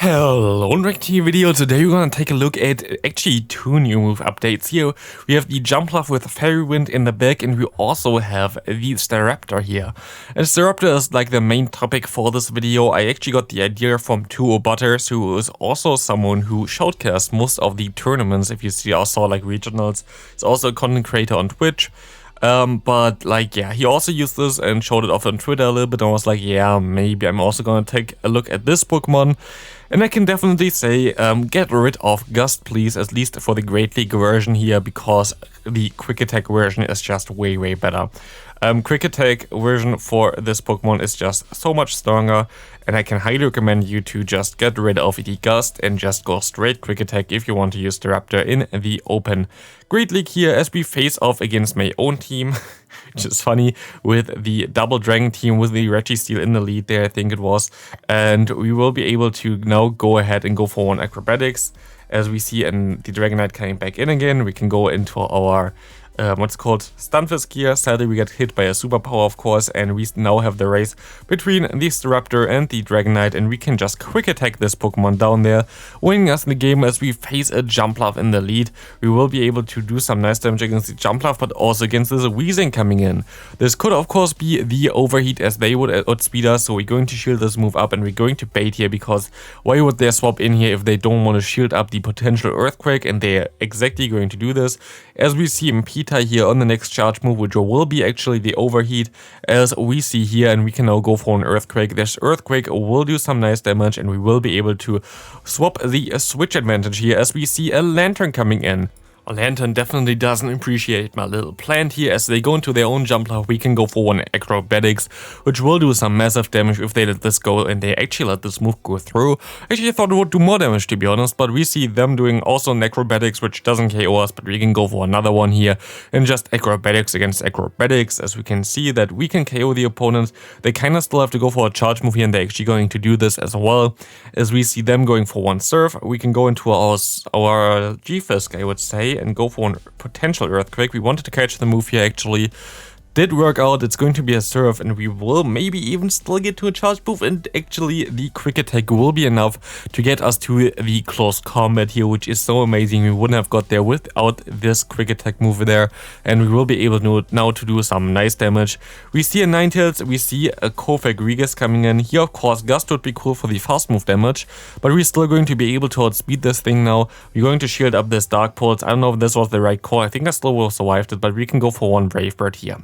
Hello, and back to your video. Today we're gonna take a look at actually two new move updates here. We have the Jumpluff with Fairy Wind in the back, and we also have the Staraptor here. And Staraptor is like the main topic for this video. I actually got the idea from 2obutters, who is also someone who showcased most of the tournaments. If you see, I saw like regionals. He's also a content creator on Twitch. But like, yeah, he also used this and showed it off on Twitter a little bit, and I was like, yeah, maybe I'm also gonna take a look at this Pokemon. And I can definitely say, get rid of Gust, please, at least for the Great League version here, because the Quick Attack version is just way better. Quick Attack version for this Pokemon is just so much stronger, and I can highly recommend you to just get rid of the Gust and just go straight Quick Attack if you want to use the Raptor in the open Great League here, as we face off against my own team, which is funny, with the Double Dragon team with the Registeel in the lead there, I think it was. And we will be able to now go ahead and go for one Acrobatics, as we see, and the Dragonite coming back in again. We can go into our what's called Stunfisk here. Sadly, we get hit by a superpower, of course, and we now have the race between the Staraptor and the Dragonite, and we can just quick attack this Pokemon down there, winning us the game as we face a Jumpluff in the lead. We will be able to do some nice damage against the Jumpluff, but also against this Weezing coming in. This could, of course, be the overheat, as they would outspeed us, so we're going to shield this move up, and we're going to bait here, because why would they swap in here if they don't want to shield up the potential Earthquake? And they're exactly going to do this, as we see Peter here on the next charge move, which will be actually the overheat, as we see here, and we can now go for an Earthquake. This Earthquake will do some nice damage, and we will be able to swap the switch advantage here, as we see a Lantern coming in. A Lantern definitely doesn't appreciate my little plant here. As they go into their own Jumpluff, we can go for one Acrobatics, which will do some massive damage if they let this go, and they actually let this move go through. Actually, I thought it would do more damage, to be honest, but we see them doing also an Acrobatics, which doesn't KO us, but we can go for another one here, and just Acrobatics against Acrobatics, as we can see that we can KO the opponent. They kind of still have to go for a charge move here, and they're actually going to do this as well, as we see them going for one Surf. We can go into our G-Fisk, I would say, and go for a potential Earthquake. We wanted to catch the move here, actually. Did work out. It's going to be a Surf, and we will maybe even still get to a charge move, and actually the Quick Attack will be enough to get us to the close combat here, which is so amazing. We wouldn't have got there without this Quick Attack move there, and we will be able to now to do some nice damage. We see a Ninetales, we see a Kofag Regis coming in. Here, of course, Gust would be cool for the fast move damage, but we're still going to be able to outspeed this thing now. We're going to shield up this Dark Pulse. I don't know if this was the right call. I think I still will have survived it, but we can go for one Brave Bird here.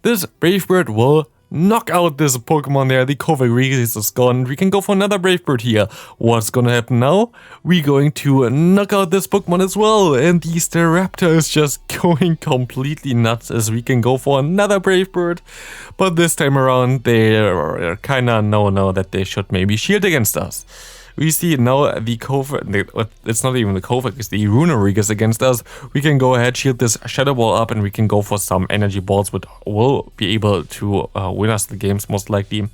This Brave Bird will knock out this Pokemon there. The Kofag Regis is gone. We can go for another Brave Bird here. What's gonna happen now? We're going to knock out this Pokemon as well. And the Staraptor is just going completely nuts, as we can go for another Brave Bird. But this time around, they kinda know that they should maybe shield against us. We see now the Kofag, it's not even the Kofag, it's the Runerigus against us. We can go ahead, shield this Shadow Ball up, and we can go for some Energy Balls, which will be able to win us the games most likely.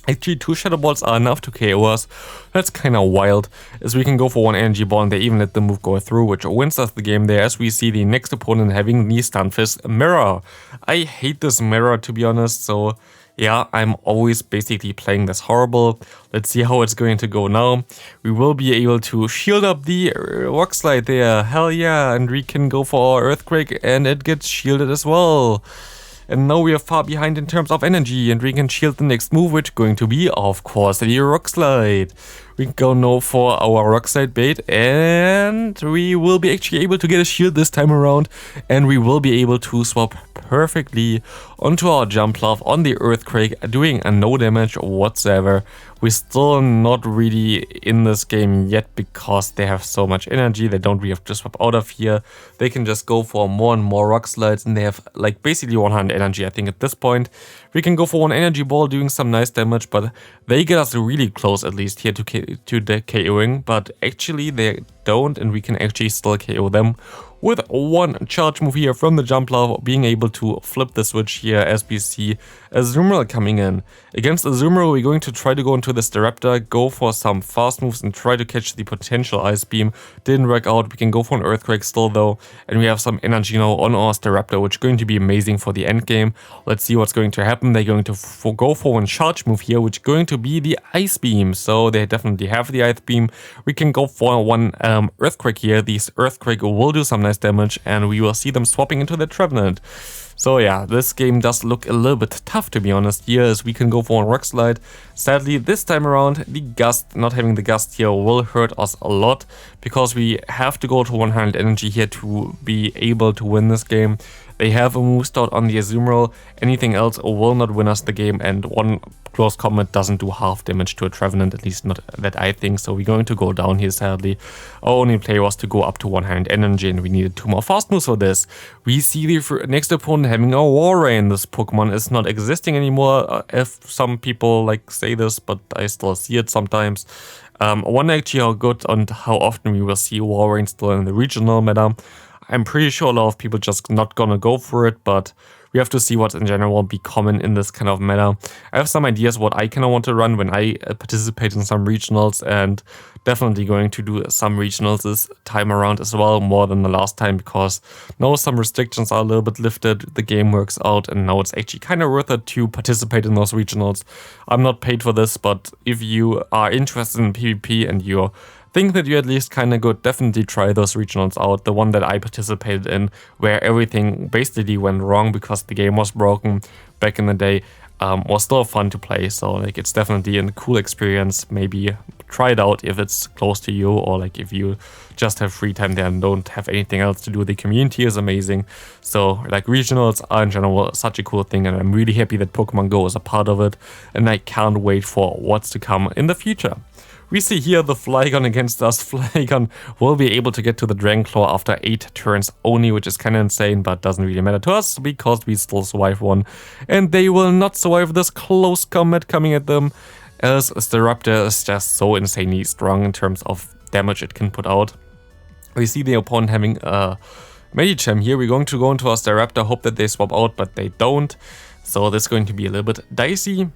Actually, 2 Shadow Balls are enough to KO us. That's kind of wild, as we can go for one Energy Ball, and they even let the move go through, which wins us the game there, as we see the next opponent having the Stunfisk Mirror. I hate this Mirror, to be honest, so yeah, I'm always basically playing this horrible. Let's see how it's going to go now. We will be able to shield up the Rock Slide there. Hell yeah, and we can go for our Earthquake, and it gets shielded as well. And now we are far behind in terms of energy, and we can shield the next move, which is going to be, of course, the Rock Slide. We go now for our Rock Slide bait, and we will be actually able to get a shield this time around, and we will be able to swap perfectly onto our Jumpluff on the Earthquake, doing no damage whatsoever. We're still not really in this game yet, because they have so much energy. They don't really have to swap out of here. They can just go for more and more Rock Slides, and they have like basically 100 energy, I think, at this point. We can go for one Energy Ball, doing some nice damage, but they get us really close, at least here, to the KOing. But actually they don't, and we can actually still KO them with one charge move here from the Jumpluff, being able to flip the switch here as we see Azumarill coming in. Against Azumarill, we're going to try to go into the Staraptor, go for some fast moves and try to catch the potential Ice Beam. Didn't work out, we can go for an Earthquake still though, and we have some energy now on our Staraptor, which is going to be amazing for the end game. Let's see what's going to happen. They're going to go for one charge move here, which is going to be the Ice Beam. So they definitely have the Ice Beam. We can go for one Earthquake here. This Earthquake will do some nice damage, and we will see them swapping into the Trevenant. So yeah, this game does look a little bit tough, to be honest here, as we can go for a Rock Slide. Sadly, this time around, the Gust, not having the Gust here, will hurt us a lot, because we have to go to 100 energy here to be able to win this game. They have a move start on the Azumarill, anything else will not win us the game, and one close combat doesn't do half damage to a Trevenant, at least not that I think, so we're going to go down here sadly. Our only play was to go up to 100 energy, and we needed 2 more fast moves for this. We see the next opponent having a Walrein. This Pokemon is not existing anymore, if some people like say this, but I still see it sometimes. I wonder actually how good and how often we will see Walrein still in the regional meta. I'm pretty sure a lot of people just not gonna go for it, but we have to see what in general will be common in this kind of meta. I have some ideas what I kind of want to run when I participate in some regionals, and definitely going to do some regionals this time around as well, more than the last time, because now some restrictions are a little bit lifted, the game works out, and now it's actually kind of worth it to participate in those regionals. I'm not paid for this, but if you are interested in PvP and you're think that you're at least kind of good, definitely try those regionals out. The one that I participated in, where everything basically went wrong because the game was broken back in the day, was still fun to play. So like, it's definitely a cool experience. Maybe try it out if it's close to you, or like if you just have free time there and don't have anything else to do. The community is amazing. So like, regionals are in general such a cool thing, and I'm really happy that Pokemon Go is a part of it, and I can't wait for what's to come in the future. We see here the Flygon against us. Flygon will be able to get to the Dragonclaw after 8 turns only, which is kind of insane, but doesn't really matter to us because we still survive one. And they will not survive this close combat coming at them, as Staraptor is just so insanely strong in terms of damage it can put out. We see the opponent having a Medicham here. We're going to go into our Staraptor, hope that they swap out, but they don't. So this is going to be a little bit dicey.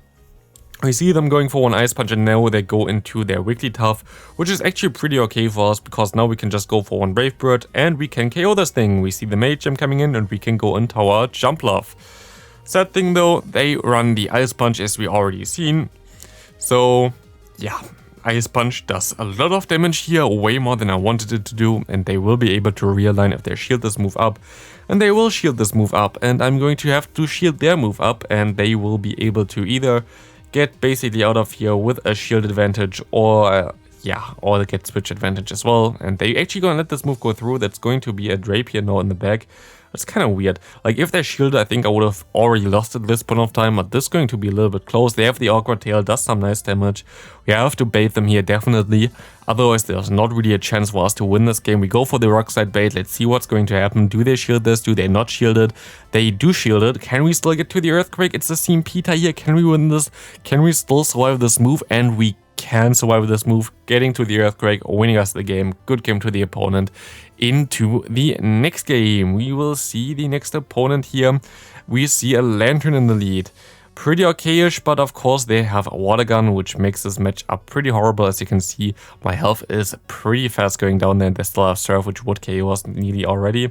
We see them going for one Ice Punch, and now they go into their Wigglytuff, which is actually pretty okay for us, because now we can just go for one Brave Bird and we can KO this thing. We see the Medicham coming in, and we can go into our Jumpluff. Sad thing though, they run the Ice Punch, as we already seen. So yeah, Ice Punch does a lot of damage here, way more than I wanted it to do, and they will be able to realign if they shield this move up. And they will shield this move up, and I'm going to have to shield their move up, and they will be able to either get basically out of here with a shield advantage, or or they get switch advantage as well. And they actually gonna let this move go through. That's going to be a Drapier now in the back. It's kind of weird. Like, if they're shielded, I think I would have already lost at this point of time, but this is going to be a little bit close. They have the Awkward Tail, does some nice damage. We have to bait them here, definitely. Otherwise, there's not really a chance for us to win this game. We go for the Rock Slide bait. Let's see what's going to happen. Do they shield this? Do they not shield it? They do shield it. Can we still get to the Earthquake? It's the Simpita here. Can we win this? Can we still survive this move? And we can survive this move, getting to the Earthquake, winning us the game. Good game to the opponent. Into the next game, we will see the next opponent here. We see a Lantern in the lead. Pretty okayish, but of course they have a Water Gun, which makes this matchup pretty horrible. As you can see, my health is pretty fast going down there, and they still have Surf, which would KO us nearly already.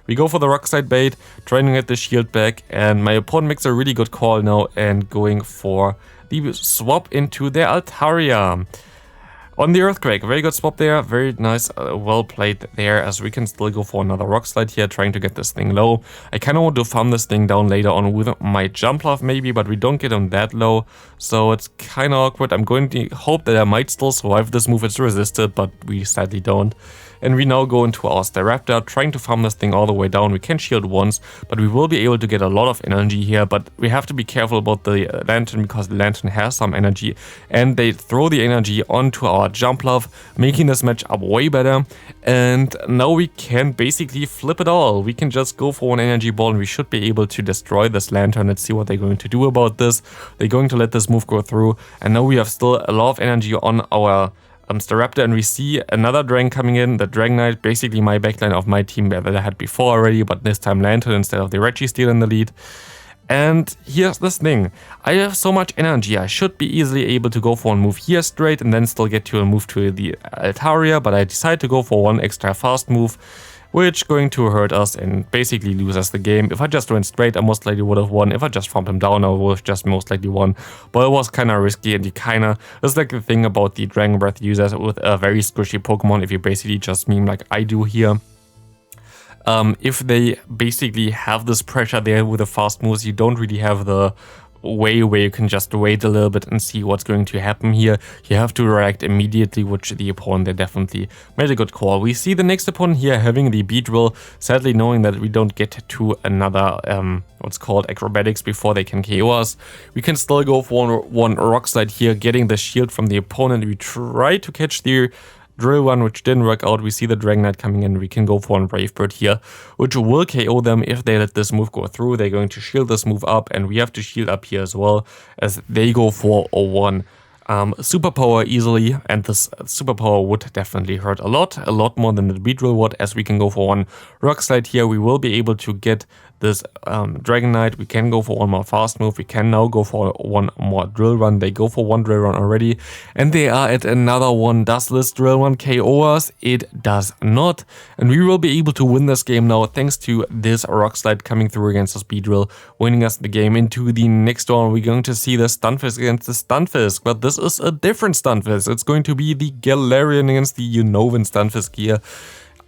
We go for the Rock Slide bait, trying to get the shield back, and my opponent makes a really good call now and going for the swap into their Altaria. On the Earthquake, very good swap there, very nice, well played there, as we can still go for another Rock Slide here, trying to get this thing low. I kind of want to farm this thing down later on with my Jumpluff maybe, but we don't get him that low, so it's kind of awkward. I'm going to hope that I might still survive this move. It's resisted, but we sadly don't. And we now go into our Staraptor, trying to farm this thing all the way down. We can shield once, but we will be able to get a lot of energy here. But we have to be careful about the Lantern, because the Lantern has some energy. And they throw the energy onto our Jumpluff, making this matchup way better. And now we can basically flip it all. We can just go for an energy ball, and we should be able to destroy this Lantern. Let's see what they're going to do about this. They're going to let this move go through. And now we have still a lot of energy on our Staraptor, and we see another Dragon coming in, the Dragonite, basically my backline of my team that I had before already, but this time Lantern instead of the Registeel in the lead. And here's this thing, I have so much energy, I should be easily able to go for a move here straight and then still get to a move to the Altaria, but I decide to go for one extra fast move, which going to hurt us and basically lose us the game. If I just went straight, I most likely would have won. If I just farmed him down, I would have just most likely won. But it was kind of risky, and you kind of, it's like the thing about the Dragon Breath users with a very squishy Pokemon, if you basically just meme like I do here. If they basically have this pressure there with the fast moves, you don't really have the way where you can just wait a little bit and see what's going to happen here. You have to react immediately, which the opponent there definitely made a good call. We see the next opponent here having the Beedrill, sadly knowing that we don't get to another what's called acrobatics before they can KO us. We can still go for one Rock Slide here, getting the shield from the opponent. We try to catch the Drill one, which didn't work out. We see the Dragonite coming in. We can go for a Brave Bird here, which will KO them if they let this move go through. They're going to shield this move up, and we have to shield up here as well, as they go for a 1 superpower easily, and this superpower would definitely hurt a lot more than the Beedrill would, as we can go for one Rock Slide here. We will be able to get this Dragonite. We can go for one more fast move. We can now go for one more Drill Run. They go for one Drill Run already, and they are at another one. Does this Drill Run KO us? It does not, and we will be able to win this game now thanks to this Rock Slide coming through against this Beedrill, winning us the game. Into the next one, we're going to see the Stunfisk against the Stunfisk, but this is a different Stunfisk. It's going to be the Galarian against the Unnovan Stunfisk here.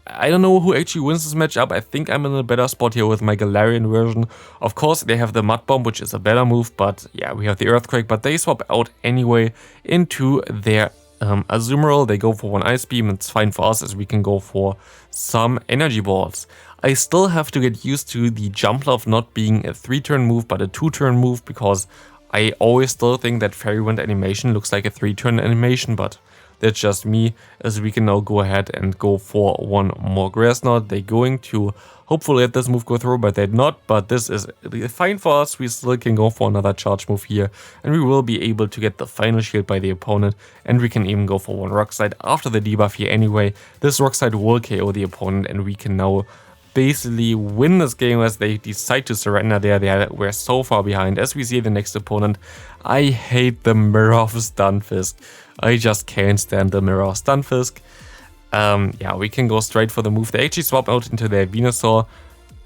I don't know who actually wins this matchup. I think I'm in a better spot here with my Galarian version. Of course, they have the Mud Bomb, which is a better move, but yeah, we have the Earthquake, but they swap out anyway into their Azumarill. They go for one Ice Beam. It's fine for us, as we can go for some Energy Balls. I still have to get used to the Jumpluff not being a 3-turn move, but a 2-turn move, because I always still think that Fairy Wind animation looks like a 3-turn animation, but that's just me, as we can now go ahead and go for one more Grass Knot. They're going to hopefully let this move go through, but they're not. But this is fine for us. We still can go for another charge move here, and we will be able to get the final shield by the opponent, and we can even go for one Rock Slide after the debuff here anyway. This Rock Slide will KO the opponent, and we can now basically win this game as they decide to surrender there. We're so far behind. As we see the next opponent, I hate the Mirror of Stunfisk. I just can't stand the Mirror of Stunfisk. Yeah, we can go straight for the move. They actually swap out into their Venusaur.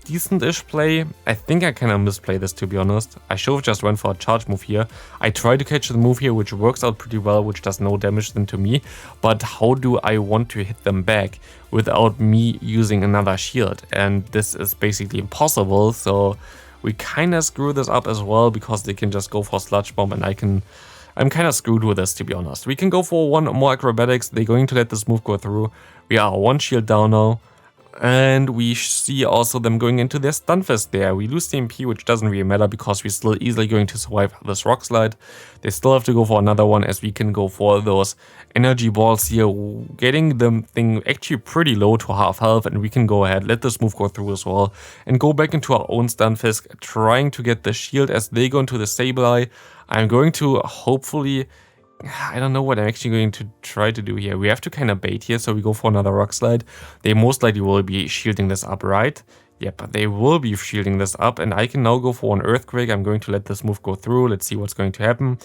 Decent-ish play. I think I kind of misplayed this, to be honest. I should have just went for a charge move here. I tried to catch the move here, which works out pretty well, which does no damage then to me. But how do I want to hit them back without me using another shield? And this is basically impossible, so we kind of screw this up as well, because they can just go for Sludge Bomb, and I'm kind of screwed with this, to be honest. We can go for one more Acrobatics. They're going to let this move go through. We are one shield down now. And we see also them going into their Stunfisk there. We lose the MP, which doesn't really matter, because we're still easily going to survive this Rock Slide. They still have to go for another one, as we can go for those Energy Balls here, getting the thing actually pretty low to half health, and we can go ahead, let this move go through as well, and go back into our own Stunfisk, trying to get the shield as they go into the Sableye. I'm going to hopefully, I don't know what I'm actually going to try to do here. We have to kind of bait here, so we go for another Rock Slide. They most likely will be shielding this up, right? Yep, they will be shielding this up, and I can now go for an Earthquake. I'm going to let this move go through. Let's see what's going to happen.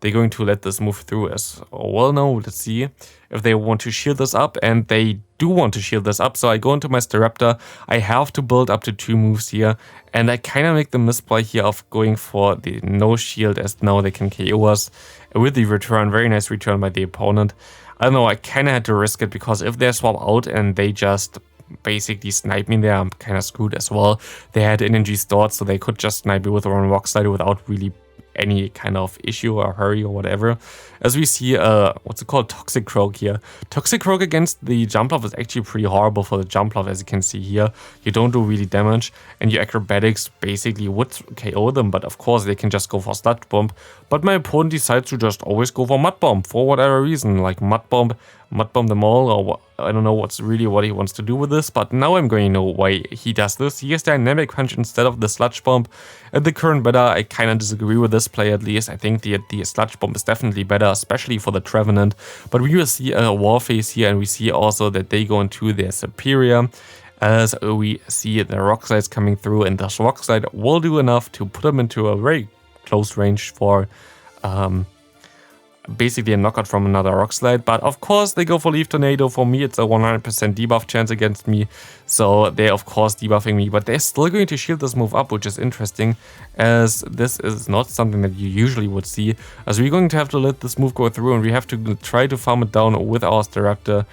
They're going to let this move through as well now. Let's see if they want to shield this up, and they do want to shield this up. So I go into my Staraptor. I have to build up to 2 moves here, and I kind of make the misplay here of going for the no shield, as now they can KO us with the return. Very nice return by the opponent. I don't know, I kind of had to risk it, because if they swap out and they just basically snipe me there, I'm kind of screwed as well. They had energy stored, so they could just snipe me with a Rock Slide without really any kind of issue or hurry or whatever. As we see, what's it called, Toxic Croak here. Toxic Croak against the Jumpluff is actually pretty horrible for the Jumpluff, as you can see here. You don't do really damage, and your Acrobatics basically would KO them, but of course they can just go for Sludge Bomb. But my opponent decides to just always go for Mud Bomb for whatever reason, like Mud Bomb them all, or I don't know what he wants to do with this, but now I'm going to know why he does this. He has Dynamic Punch instead of the Sludge Bomb. At the current meta, I kind of disagree with this play at least. I think the Sludge Bomb is definitely better, especially for the Trevenant. But we will see a War Phase here, and we see also that they go into their Superior, as we see the Rock Slides coming through, and this Rock Slide will do enough to put them into a very close range for basically a knockout from another Rock Slide. But of course they go for Leaf Tornado. For me it's a 100% debuff chance against me, so they're of course debuffing me, but they're still going to shield this move up, which is interesting, as this is not something that you usually would see, as we're going to have to let this move go through and we have to try to farm it down with our Staraptor.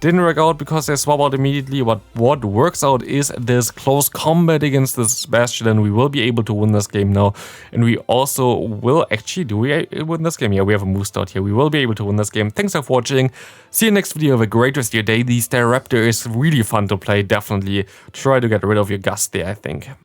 Didn't work out because they swap out immediately. What works out is this close combat against this Bastion, and we will be able to win this game now. And we also will actually, do we win this game? Yeah, we have a Moose out here. We will be able to win this game. Thanks for watching. See you next video. Have a great rest of your day. The Staraptor is really fun to play. Definitely try to get rid of your Gust there, I think.